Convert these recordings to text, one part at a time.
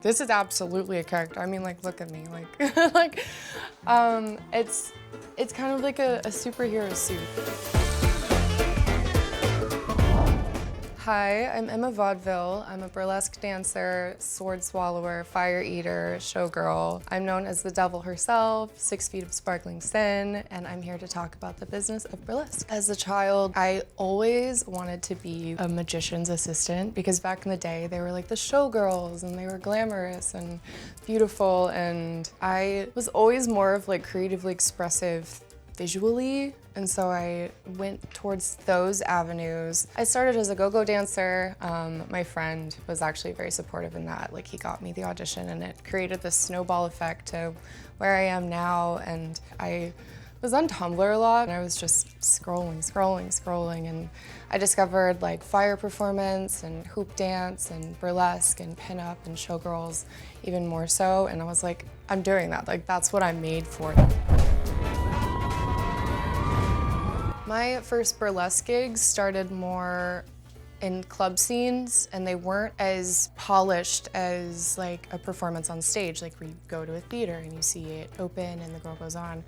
This is absolutely a character. I mean, like, look at me, like, it's kind of like a superhero suit. Hi, I'm Emma Vauxdevil. I'm a burlesque dancer, sword swallower, fire eater, showgirl. I'm known as the devil herself, 6 feet of sparkling sin, and I'm here to talk about the business of burlesque. As a child, I always wanted to be a magician's assistant because back in the day, they were like the showgirls and they were glamorous and beautiful, and I was always more of like creatively expressive visually, and so I went towards those avenues. I started as a go-go dancer. My friend was actually very supportive in that. Like, he got me the audition, and it created this snowball effect to where I am now. And I was on Tumblr a lot, and I was just scrolling, and I discovered like fire performance and hoop dance and burlesque and pinup and showgirls even more so, and I was like, I'm doing that. Like, that's what I'm made for. My first burlesque gigs started more in club scenes, and they weren't as polished as like a performance on stage, like where you go to a theater and you see it open and the girl goes on.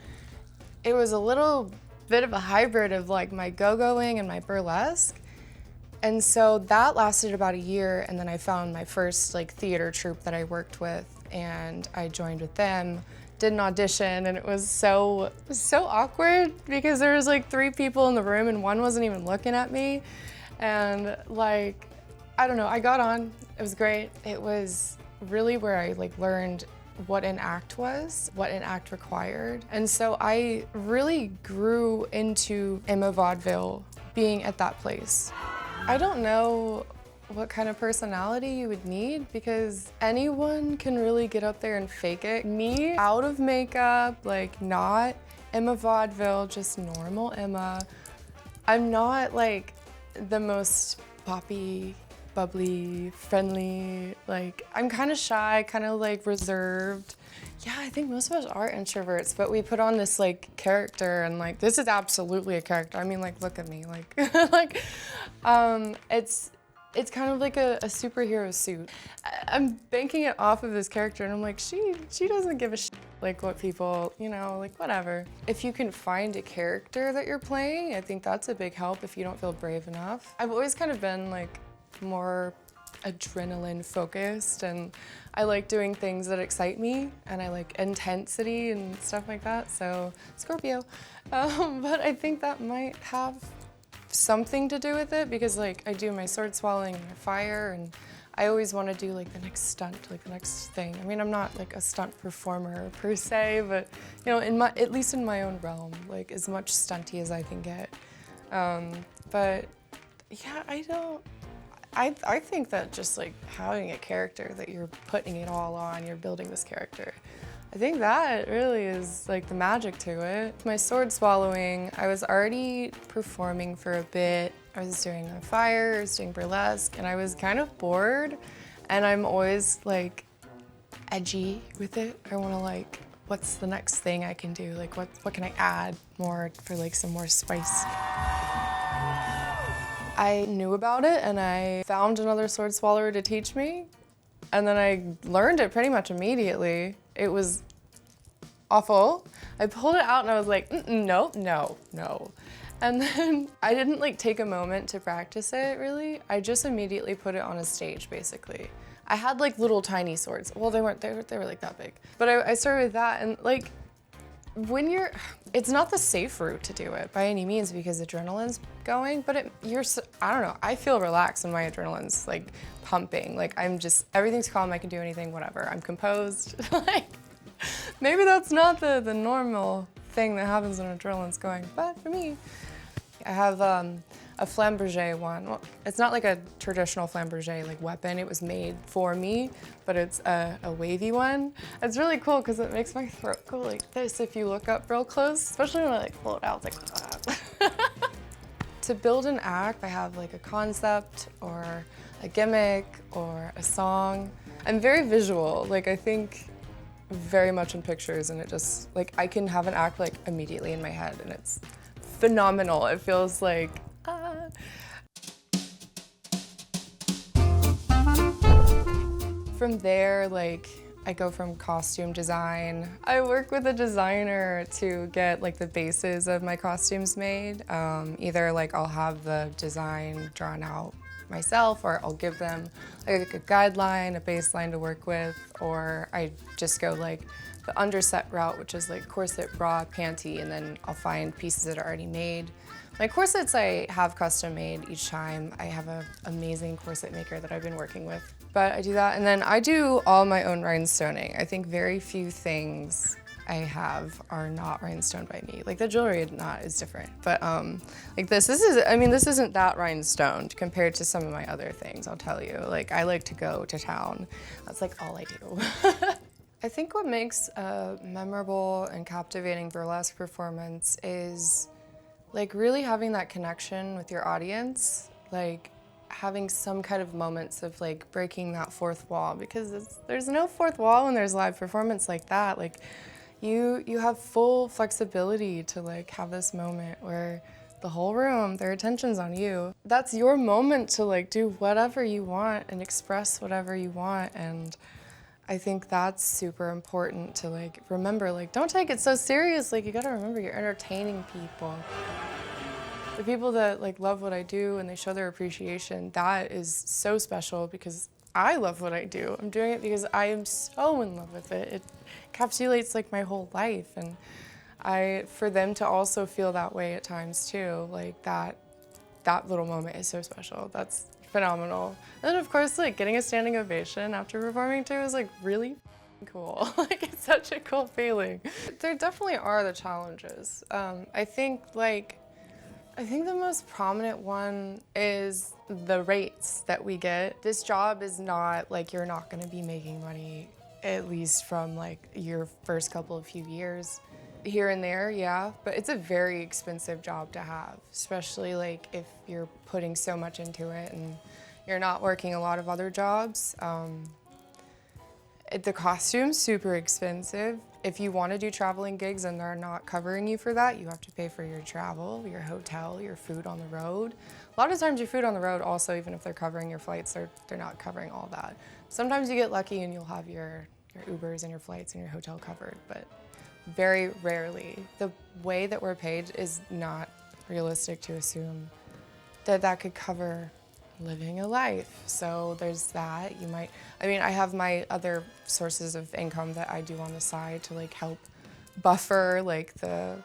It was a little bit of a hybrid of like my go-going and my burlesque. And so that lasted about a year, and then I found my first like theater troupe that I worked with, and I joined with them. Did an audition, and it was so awkward because there was like 3 people in the room and one wasn't even looking at me, and like, I don't know, I got on. It was great. It was really where I like learned what an act was, what an act required, and so I really grew into Emma Vauxdevil being at that place. I don't know what kind of personality you would need, because anyone can really get up there and fake it. Me, out of makeup, like not Emma Vauxdevil, just normal Emma. I'm not like the most poppy, bubbly, friendly, like I'm kind of shy, kind of like reserved. Yeah, I think most of us are introverts, but we put on this like character, and like this is absolutely a character. I mean, like, look at me, like, it's kind of like a superhero suit. I'm banking it off of this character, and I'm like, she doesn't give a shit like what people, you know, like whatever. If you can find a character that you're playing, I think that's a big help if you don't feel brave enough. I've always kind of been like more adrenaline focused, and I like doing things that excite me, and I like intensity and stuff like that, so Scorpio. But I think that might have something to do with it, because like I do my sword swallowing and my fire, and I always want to do like the next stunt, like the next thing. I mean, I'm not like a stunt performer per se, but you know, at least in my own realm, like as much stunty as I can get. But yeah, I think that just like having a character that you're putting it all on, you're building this character. I think that really is like the magic to it. My sword swallowing, I was already performing for a bit. I was doing a fire, I was doing burlesque, and I was kind of bored. And I'm always like edgy with it. I want to like, what's the next thing I can do? Like what can I add more for like some more spice? I knew about it, and I found another sword swallower to teach me. And then I learned it pretty much immediately. It was awful. I pulled it out and I was like, no. And then I didn't like take a moment to practice it really. I just immediately put it on a stage basically. I had like little tiny swords. Well, they were like that big. But I started with that, and like it's not the safe route to do it by any means because adrenaline's going, but I don't know, I feel relaxed when my adrenaline's like pumping. Like everything's calm, I can do anything, whatever. I'm composed. Like, maybe that's not the normal thing that happens when adrenaline's going, but for me, I have a flamberge one. Well, it's not like a traditional flamberge like weapon. It was made for me, but it's a wavy one. It's really cool because it makes my throat go like this if you look up real close, especially when I like pull it out. It's like To build an act, I have like a concept or a gimmick or a song. I'm very visual. Like, I think very much in pictures, and it just like I can have an act like immediately in my head, and it's phenomenal. It feels like From there, like, I go from costume design. I work with a designer to get like the bases of my costumes made. Either like I'll have the design drawn out myself, or I'll give them like a guideline, a baseline to work with, or I just go like the underset route, which is like corset, bra, panty, and then I'll find pieces that are already made. My corsets I have custom made each time. I have an amazing corset maker that I've been working with. But I do that, and then I do all my own rhinestoning. I think very few things I have are not rhinestoned by me. Like the jewelry knot is different, but like this isn't that rhinestoned compared to some of my other things, I'll tell you. Like I like to go to town. That's like all I do. I think what makes a memorable and captivating burlesque performance is like really having that connection with your audience, like having some kind of moments of like breaking that fourth wall, because there's no fourth wall when there's live performance like that. Like you have full flexibility to like have this moment where the whole room, their attention's on you. That's your moment to like do whatever you want and express whatever you want, and I think that's super important to like remember. Like, don't take it so serious. Like, you gotta remember you're entertaining people. The people that like love what I do and they show their appreciation, that is so special because I love what I do. I'm doing it because I am so in love with it. It encapsulates like my whole life, and for them to also feel that way at times too, like that little moment is so special. That's phenomenal. And then of course, like getting a standing ovation after performing too is like really cool. Like it's such a cool feeling. There definitely are the challenges. I think the most prominent one is the rates that we get. This job is not like you're not gonna be making money, at least from like your first couple of few years. Here and there, yeah, but it's a very expensive job to have, especially like if you're putting so much into it and you're not working a lot of other jobs. The costume's super expensive. If you want to do traveling gigs and they're not covering you for that, you have to pay for your travel, your hotel, your food on the road. A lot of times your food on the road also, even if they're covering your flights, they're not covering all that. Sometimes you get lucky and you'll have your Ubers and your flights and your hotel covered, but very rarely. The way that we're paid is not realistic to assume that could cover living a life. So there's that. I have my other sources of income that I do on the side to like help buffer like the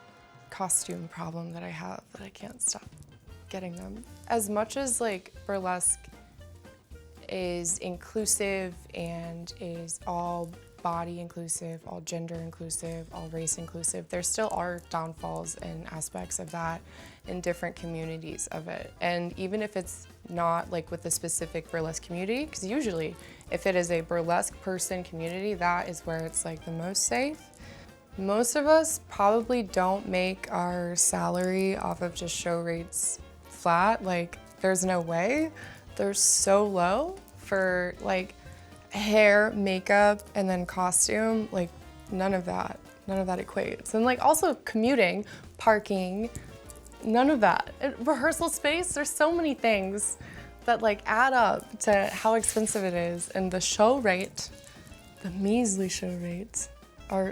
costume problem that I have, that I can't stop getting them. As much as like burlesque is inclusive and is all body inclusive, all gender inclusive, all race inclusive, there still are downfalls and aspects of that in different communities of it. And even if it's not like with a specific burlesque community, because usually if it is a burlesque person community, that is where it's like the most safe. Most of us probably don't make our salary off of just show rates flat. Like there's no way. They're so low for like hair, makeup, and then costume. Like none of that equates. And like also commuting, parking, none of that. Rehearsal space, there's so many things that like add up to how expensive it is. And the show rate, the measly show rates,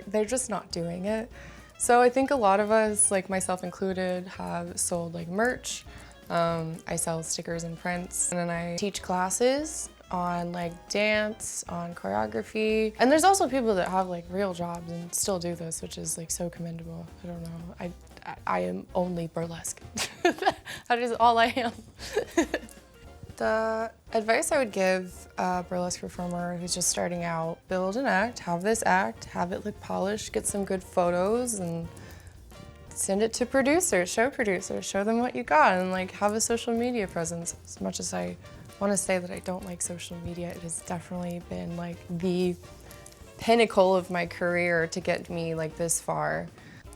they're just not doing it. So I think a lot of us, like myself included, have sold like merch. I sell stickers and prints, and then I teach classes on like dance, on choreography. And there's also people that have like real jobs and still do this, which is like so commendable. I don't know, I am only burlesque. That is all I am. The advice I would give a burlesque performer who's just starting out: build an act, have it look polished, get some good photos, and send it to producers, show them what you got, and like have a social media presence. As much as I want to say that I don't like social media, it has definitely been like the pinnacle of my career to get me like this far.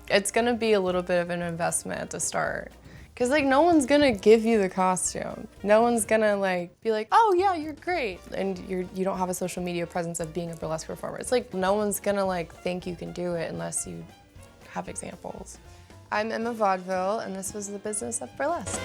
It's gonna be a little bit of an investment at the start, because like no one's gonna give you the costume. No one's gonna like be like, oh yeah, you're great, and you don't have a social media presence of being a burlesque performer. It's like no one's gonna like think you can do it unless you have examples. I'm Emma Vauxdevil, and this was The Business of Burlesque.